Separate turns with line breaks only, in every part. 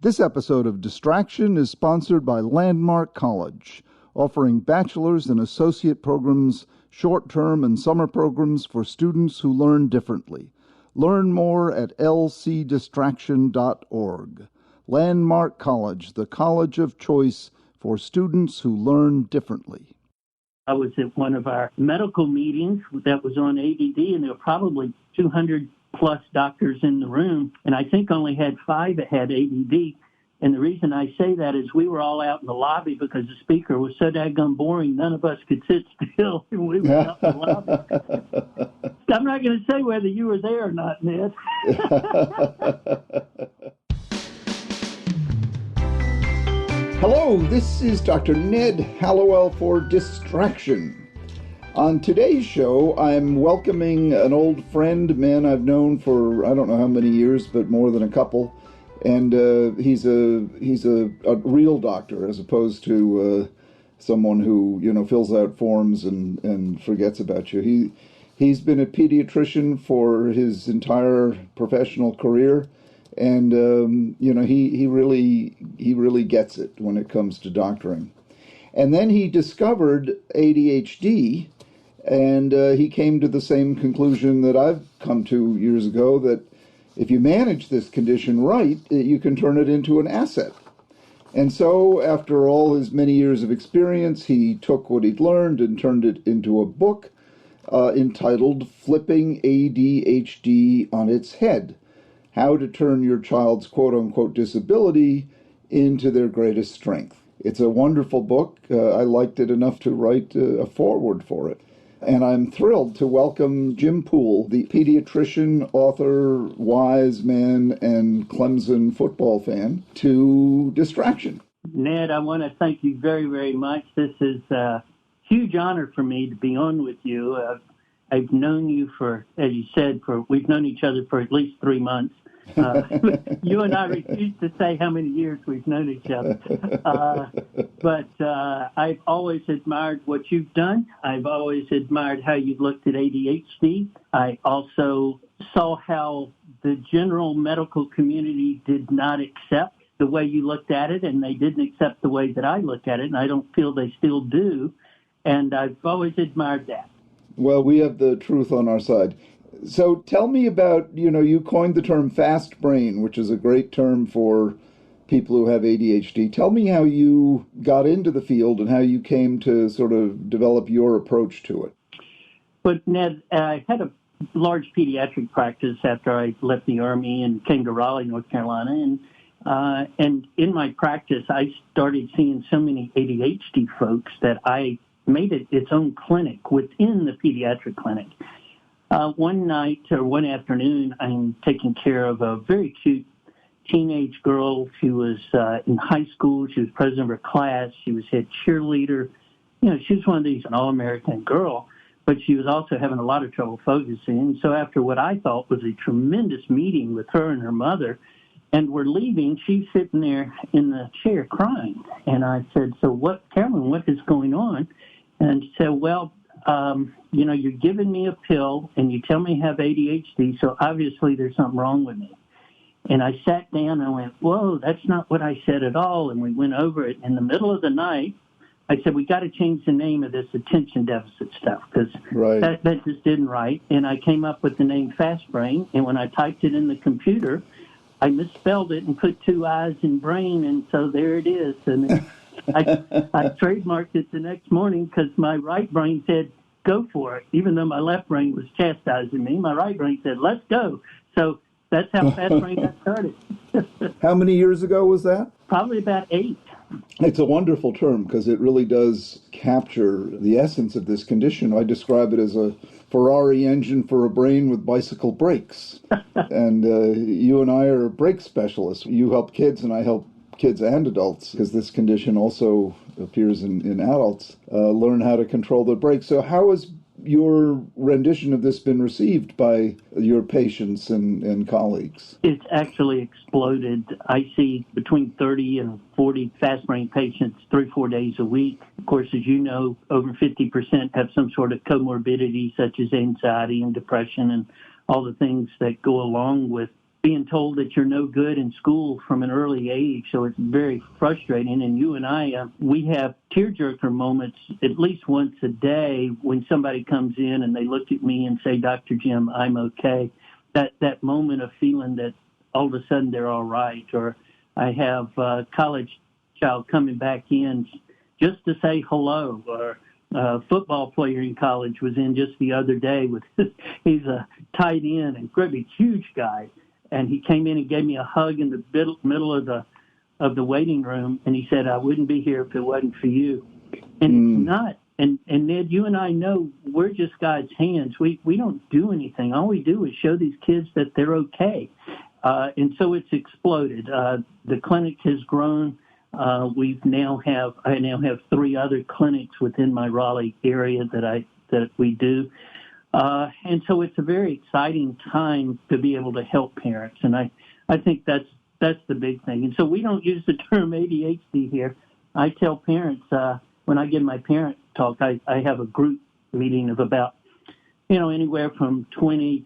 This episode of Distraction is sponsored by Landmark College, offering bachelor's and associate programs, short-term and summer programs for students who learn differently. Learn more at lcdistraction.org. Landmark College, the college of choice for students who learn differently.
I was at one of our medical meetings that was on ADD, and there were probably 200 plus doctors in the room, and I think only had 5 that had ADD. And the reason I say that is we were all out in the lobby because the speaker was so daggone boring, none of us could sit still, and we were out in the lobby. I'm not going to say whether you were there or not, Ned.
Hello, this is Dr. Ned Hallowell for Distraction. On today's show, I'm welcoming an old friend, man I've known for I don't know how many years, but more than a couple. And he's a real doctor as opposed to someone who fills out forms and forgets about you. He's been a pediatrician for his entire professional career, and he really gets it when it comes to doctoring. And then he discovered ADHD. And he came to the same conclusion that I've come to years ago, that if you manage this condition right, you can turn it into an asset. And so after all his many years of experience, he took what he'd learned and turned it into a book entitled Flipping ADHD on Its Head: How to Turn Your Child's Quote-Unquote Disability into Their Greatest Strength. It's a wonderful book. I liked it enough to write a foreword for it. And I'm thrilled to welcome Jim Poole, the pediatrician, author, wise man, and Clemson football fan, to Distraction.
Ned, I want to thank you very, very much. This is a huge honor for me to be on with you. I've known you for, as you said, we've known each other for at least 3 months. You and I refuse to say how many years we've known each other. But I've always admired what you've done. I've always admired how you've looked at ADHD. I also saw how the general medical community did not accept the way you looked at it, and they didn't accept the way that I look at it, and I don't feel they still do. And I've always admired that.
Well, we have the truth on our side. So tell me about, you coined the term FastBraiin, which is a great term for people who have ADHD. Tell me how you got into the field and how you came to sort of develop your approach to it.
But Ned, I had a large pediatric practice after I left the Army and came to Raleigh, North Carolina. And in my practice, I started seeing so many ADHD folks that I made it its own clinic within the pediatric clinic. One night or one afternoon, I'm taking care of a very cute teenage girl. She was in high school. She was president of her class. She was head cheerleader. She was one of these, an all-American girl, but she was also having a lot of trouble focusing. So after what I thought was a tremendous meeting with her and her mother, and we're leaving, she's sitting there in the chair crying. And I said, so Carolyn, what is going on? And she said, well, you're giving me a pill and you tell me I have ADHD, so obviously there's something wrong with me. And I sat down and I went, whoa, that's not what I said at all. And we went over it. In the middle of the night, I said, we got to change the name of this attention deficit stuff because that just didn't right. And I came up with the name FastBraiin. And when I typed it in the computer, I misspelled it and put 2 I's in brain. And so there it is. And I trademarked it the next morning because my right brain said, go for it. Even though my left brain was chastising me, my right brain said, let's go. So that's how FastBraiin got started.
How many years ago was that?
Probably about 8.
It's a wonderful term because it really does capture the essence of this condition. I describe it as a Ferrari engine for a brain with bicycle brakes. And you and I are brake specialists. You help kids and I help kids and adults, because this condition also appears in adults, learn how to control their brakes. So how has your rendition of this been received by your patients and colleagues?
It's actually exploded. I see between 30 and 40 FastBraiin patients 3-4 days a week. Of course, as you know, over 50% have some sort of comorbidity such as anxiety and depression and all the things that go along with being told that you're no good in school from an early age. So it's very frustrating. And you and I, we have tearjerker moments at least once a day when somebody comes in and they look at me and say, Dr. Jim, I'm okay. That moment of feeling that all of a sudden they're all right. Or I have a college child coming back in just to say hello. Or a football player in college was in just the other day with he's a tight end and great, huge guy. And he came in and gave me a hug in the middle of the waiting room, and he said, I wouldn't be here if it wasn't for you. And it's not. And Ned, you and I know we're just God's hands. We don't do anything. All we do is show these kids that they're okay. And so it's exploded. The clinic has grown. I now have 3 other clinics within my Raleigh area that we do. And so it's a very exciting time to be able to help parents. And I think that's the big thing. And so we don't use the term ADHD here. I tell parents, when I give my parent talk, I have a group meeting of about, anywhere from 20,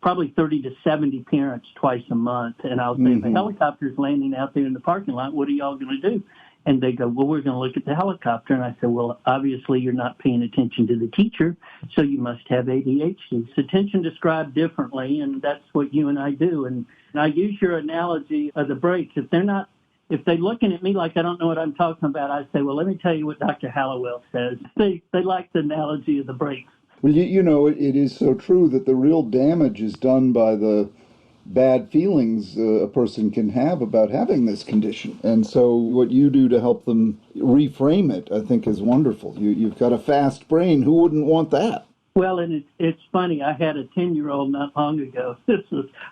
probably 30 to 70 parents twice a month. And I'll say, the helicopter's landing out there in the parking lot. What are y'all going to do? And they go, well, we're going to look at the helicopter. And I said, well, obviously you're not paying attention to the teacher, so you must have ADHD. It's attention described differently, and that's what you and I do. And I use your analogy of the brakes. If they're looking at me like I don't know what I'm talking about, I say, well, let me tell you what Dr. Hallowell says. They like the analogy of the brakes.
Well, it is so true that the real damage is done by the bad feelings a person can have about having this condition. And so what you do to help them reframe it, I think, is wonderful. You've got a fast brain. Who wouldn't want that?
Well, and it's funny. I had a 10-year-old not long ago.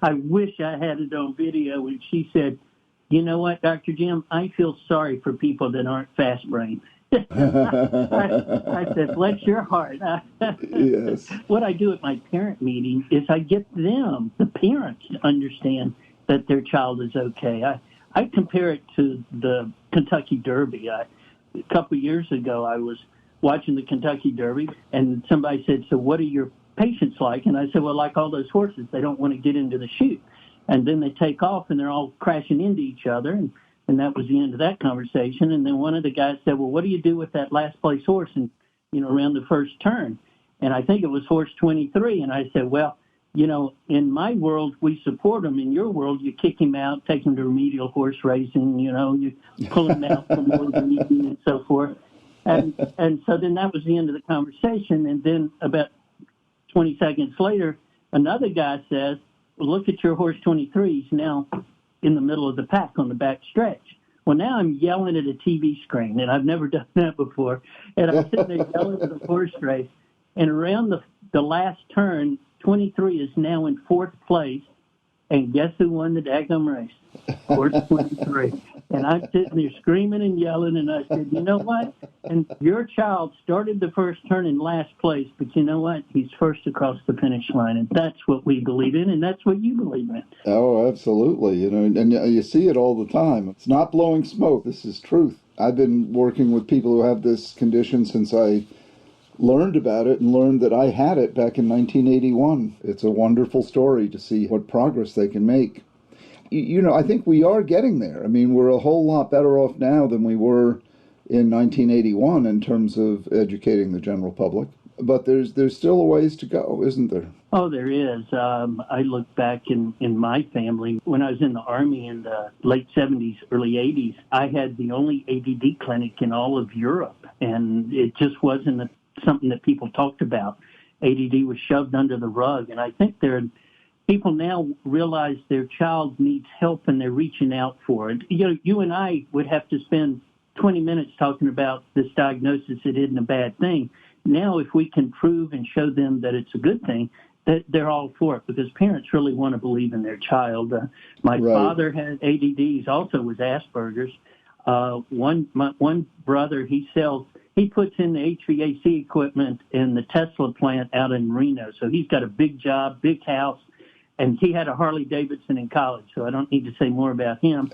I wish I had it on video, and she said, you know what, Dr. Jim, I feel sorry for people that aren't fast brain. I said, bless your heart.
Yes.
What I do at my parent meeting is I get them, the parents, to understand that their child is okay. I compare it to the Kentucky Derby. A couple of years ago, I was watching the Kentucky Derby, and somebody said, so what are your patients like? And I said, well, like all those horses, they don't want to get into the chute. And then they take off, and they're all crashing into each other, and that was the end of that conversation. And then one of the guys said, well, what do you do with that last place horse and, around the first turn? And I think it was horse 23. And I said, well, in my world, we support him. In your world, you kick him out, take him to remedial horse racing, you pull him out from more eating and so forth. And so then that was the end of the conversation. And then about 20 seconds later, another guy says, well, look at your horse 23. He's now in the middle of the pack on the back stretch. Well, now I'm yelling at a TV screen, and I've never done that before. And I'm sitting there yelling at the horse race. And around the last turn, 23 is now in 4th place. And guess who won the daggum race? Horse 23. And I'm sitting there screaming and yelling, and I said, you know what? And your child started the first turn in last place, but you know what? He's first across the finish line, and that's what we believe in, and that's what you believe in.
Oh, absolutely. And you see it all the time. It's not blowing smoke. This is truth. I've been working with people who have this condition since I learned about it and learned that I had it back in 1981. It's a wonderful story to see what progress they can make. I think we are getting there. I mean, we're a whole lot better off now than we were in 1981 in terms of educating the general public. But there's still a ways to go, isn't there?
Oh, there is. I look back in my family. When I was in the Army in the late 70s, early 80s, I had the only ADD clinic in all of Europe. And it just wasn't something that people talked about. ADD was shoved under the rug. And I think people now realize their child needs help and they're reaching out for it. You and I would have to spend 20 minutes talking about this diagnosis. It isn't a bad thing. Now, if we can prove and show them that it's a good thing, that they're all for it because parents really want to believe in their child. My father had ADD. He also was Asperger's. One brother, he puts in the HVAC equipment in the Tesla plant out in Reno. So he's got a big job, big house. And he had a Harley Davidson in college, so I don't need to say more about him.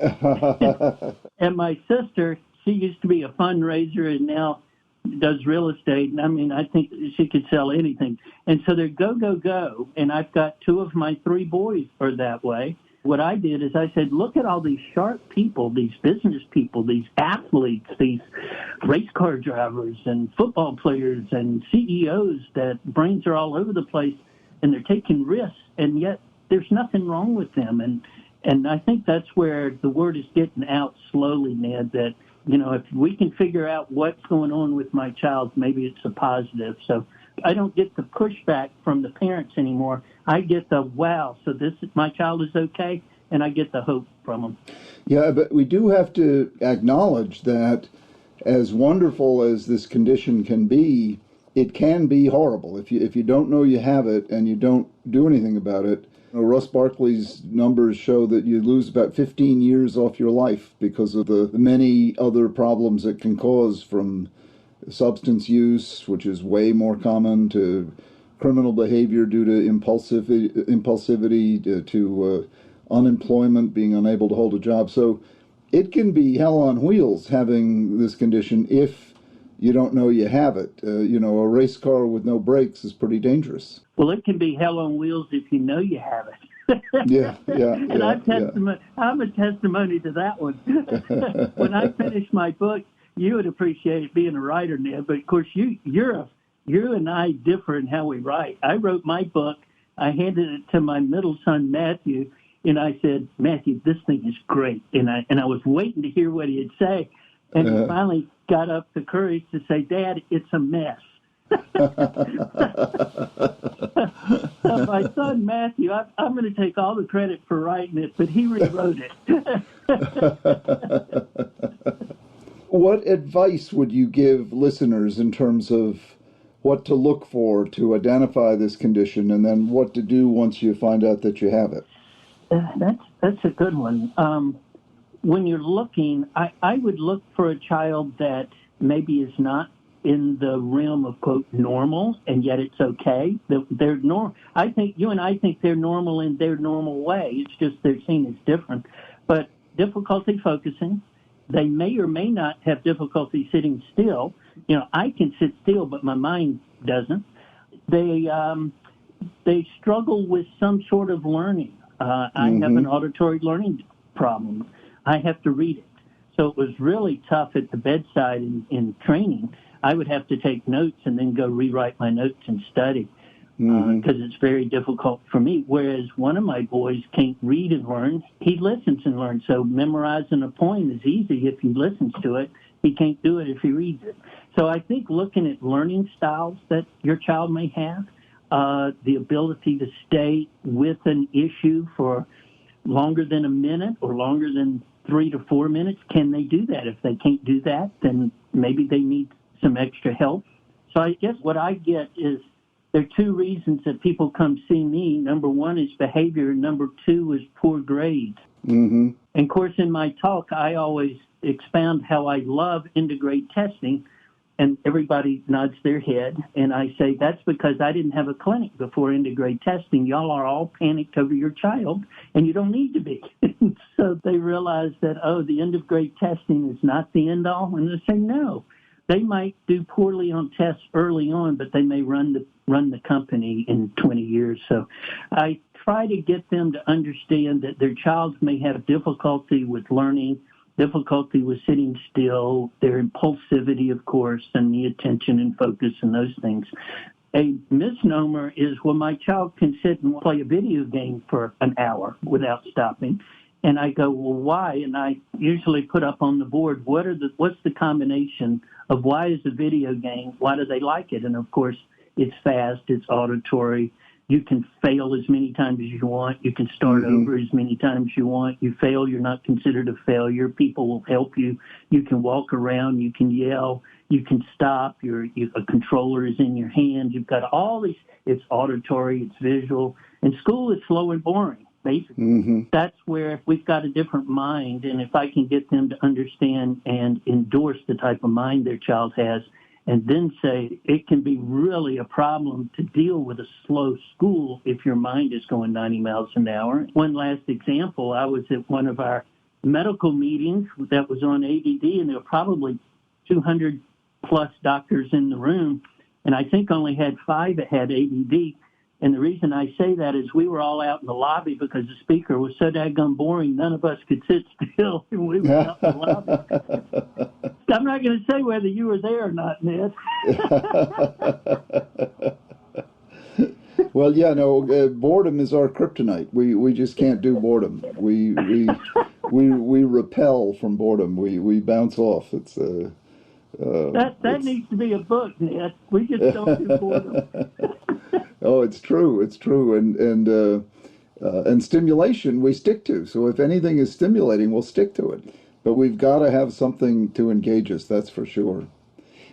And my sister, she used to be a fundraiser and now does real estate. And I mean, I think she could sell anything. And so they're go, go, go. And I've got 2 of my 3 boys are that way. what I did is I said, look at all these sharp people, these business people, these athletes, these race car drivers and football players and CEOs that brains are all over the place and they're taking risks, and yet there's nothing wrong with them. And I think that's where the word is getting out slowly, Ned, that, if we can figure out what's going on with my child, maybe it's a positive. So I don't get the pushback from the parents anymore. I get the, wow, so my child is okay, and I get the hope from them.
Yeah, but we do have to acknowledge that as wonderful as this condition can be, it can be horrible. If you don't know you have it and you don't do anything about it. Russ Barkley's numbers show that you lose about 15 years off your life because of the many other problems it can cause, from substance use, which is way more common, to criminal behavior due to impulsivity, to unemployment, being unable to hold a job. So it can be hell on wheels having this condition if you don't know you have it. A race car with no brakes is pretty dangerous.
Well, it can be hell on wheels if you know you have it.
Yeah.
And I'm a testimony to that one. When I finish my book, you would appreciate being a writer, Ned, but of course you and I differ in how we write. I wrote my book, I handed it to my middle son, Matthew, and I said, Matthew, this thing is great. And I was waiting to hear what he'd say. And he finally got up the courage to say, Dad, it's a mess. My son, Matthew, I'm going to take all the credit for writing it, but he rewrote it.
What advice would you give listeners in terms of what to look for to identify this condition, and then what to do once you find out that you have it?
That's a good one. When you're looking, I would look for a child that maybe is not in the realm of, quote, normal, and yet it's okay. They're normal. I think you and I think they're normal in their normal way. It's just they're seen as different. But difficulty focusing. They may or may not have difficulty sitting still. I can sit still, but my mind doesn't. They struggle with some sort of learning. I have an auditory learning problem. I have to read it. So it was really tough at the bedside in training. I would have to take notes and then go rewrite my notes and study because it's very difficult for me. Whereas one of my boys can't read and learn. He listens and learns. So memorizing a poem is easy if he listens to it. He can't do it if he reads it. So I think looking at learning styles that your child may have, the ability to stay with an issue for longer than a minute or longer than 3 to 4 minutes, can they do that? If they can't do that, then maybe they need some extra help. So I guess what I get is there are two reasons that people come see me. Number one is behavior. Number two is poor grades. And of course, in my talk, I always expound how I love end-of-grade testing, and everybody nods their head. And I say, that's because I didn't have a clinic before end-of-grade testing. Y'all are all panicked over your child, and you don't need to be. So they realize that, the end-of-grade testing is not the end-all. And they say, no. They might do poorly on tests early on, but they may run the company in 20 years. So I try to get them to understand that their child may have difficulty with learning, difficulty with sitting still, their impulsivity, of course, and the attention and focus and those things. A misnomer is, well, my child can sit and play a video game for an hour without stopping. And I go, well, why? And I usually put up on the board, what's the combination of why is a video game, why do they like it? And, of course, it's fast, it's auditory. You can fail as many times as you want. You can start over as many times as you want. You fail, you're not considered a failure. People will help you. You can walk around. You can yell. You can stop. A controller is in your hand. You've got all these. It's auditory. It's visual. And school is slow and boring, basically. That's where we've got a different mind. And if I can get them to understand and endorse the type of mind their child has, and then say it can be really a problem to deal with a slow school if your mind is going 90 miles an hour. One last example, I was at one of our medical meetings that was on ADD, and there were probably 200 plus doctors in the room, and I think only had 5 that had ADD. And the reason I say that is we were all out in the lobby because the speaker was so daggone boring, none of us could sit still, and we were out in the lobby. I'm not going to say whether you were there or not, Ned.
Well, yeah, no, boredom is our kryptonite. We just can't do boredom. We repel from boredom. We bounce off. It's
that needs to be a book, Ned. We just don't do boredom.
Oh, it's true. It's true. And stimulation we stick to. So if anything is stimulating, we'll stick to it. But we've got to have something to engage us. That's for sure.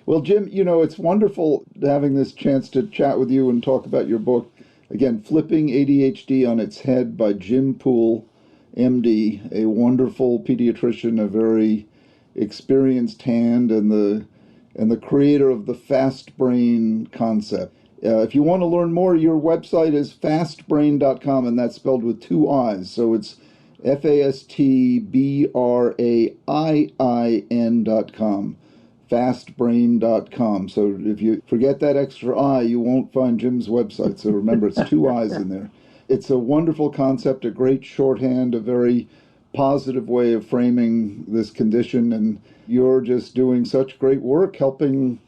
Well, Jim, it's wonderful having this chance to chat with you and talk about your book. Again, Flipping ADHD on Its Head by Jim Poole, MD, a wonderful pediatrician, a very experienced hand, and the creator of the FastBraiin concept. If you want to learn more, your website is fastbrain.com, and that's spelled with two I's. So it's FastBrain.com. fastbrain.com. So if you forget that extra I, you won't find Jim's website. So remember, it's two I's in there. It's a wonderful concept, a great shorthand, a very positive way of framing this condition. And you're just doing such great work helping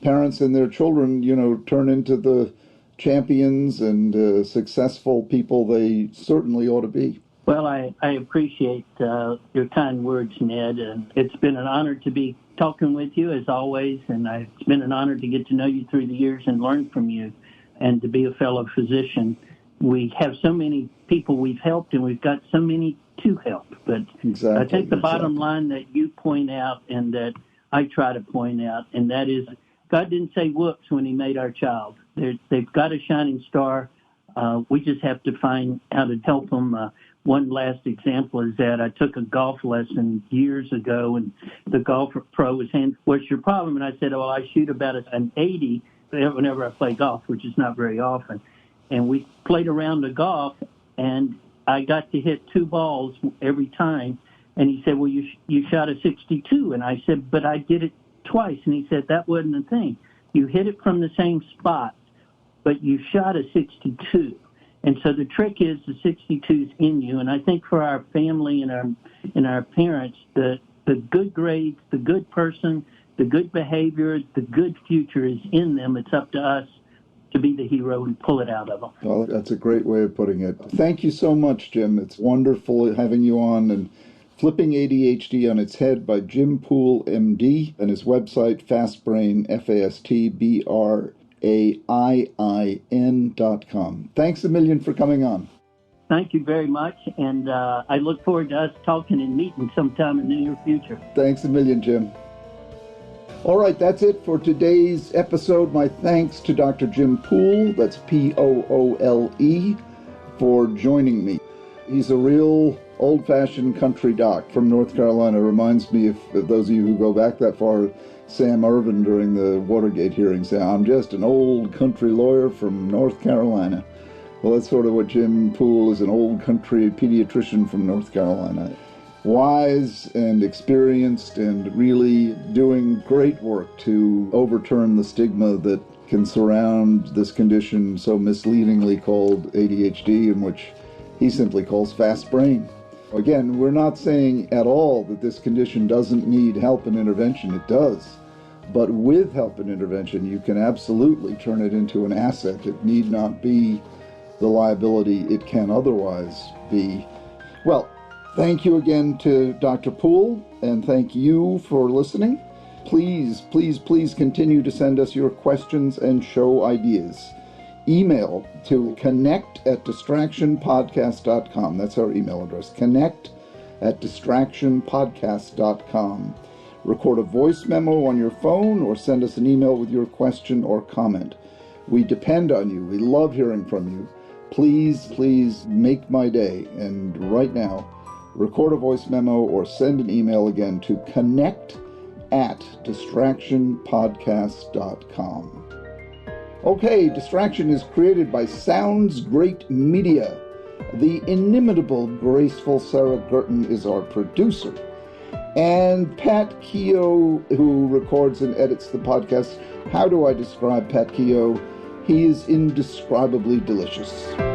parents and their children, turn into the champions and successful people they certainly ought to be.
Well, I appreciate your kind words, Ned, and it's been an honor to be talking with you as always, and it's been an honor to get to know you through the years and learn from you and to be a fellow physician. We have so many people we've helped, and we've got so many to help. But
exactly,
I think the bottom line that you point out and that I try to point out, and that is God didn't say whoops when he made our child. They've got a shining star. We just have to find how to help them. One last example is that I took a golf lesson years ago, and the golf pro was saying, "What's your problem?" And I said, "Oh, I shoot about an 80 whenever I play golf, which is not very often." And we played around the golf, and I got to hit two balls every time. And he said, "Well, you shot a 62." And I said, "But I did it twice." And he said, "That wasn't the thing. You hit it from the same spot, but you shot a 62. And so the trick is the 62's in you. And I think for our family and our parents, the good grades, the good person, the good behavior, the good future is in them. It's up to us to be the hero and pull it out of them."
Well, that's a great way of putting it. Thank you so much, Jim. It's wonderful having you on. And Flipping ADHD on Its Head by Jim Poole, MD, and his website, FastBraiin, FastBrain.com. Thanks a million for coming on.
Thank you very much, and I look forward to us talking and meeting sometime in the near future.
Thanks a million, Jim. All right, that's it for today's episode. My thanks to Dr. Jim Poole, that's Poole, for joining me. He's a real old-fashioned country doc from North Carolina. Reminds me of those of you who go back that far, Sam Ervin during the Watergate hearings say, "I'm just an old country lawyer from North Carolina." Well, that's sort of what Jim Poole is, an old country pediatrician from North Carolina. Wise and experienced and really doing great work to overturn the stigma that can surround this condition so misleadingly called ADHD, in which he simply calls fast brain. Again, we're not saying at all that this condition doesn't need help and intervention. It does. But with help and intervention, you can absolutely turn it into an asset. It need not be the liability it can otherwise be. Well, thank you again to Dr. Poole, and thank you for listening. Please, please, please continue to send us your questions and show ideas. Email to connect@distractionpodcast.com. That's our email address, connect@distractionpodcast.com. Record a voice memo on your phone or send us an email with your question or comment. We depend on you. We love hearing from you. Please, please make my day. And right now, record a voice memo or send an email again to connect@distractionpodcast.com. Okay, Distraction is created by Sounds Great Media. The inimitable, graceful Sarah Guertin is our producer. And Pat Keogh, who records and edits the podcast. How do I describe Pat Keogh? He is indescribably delicious.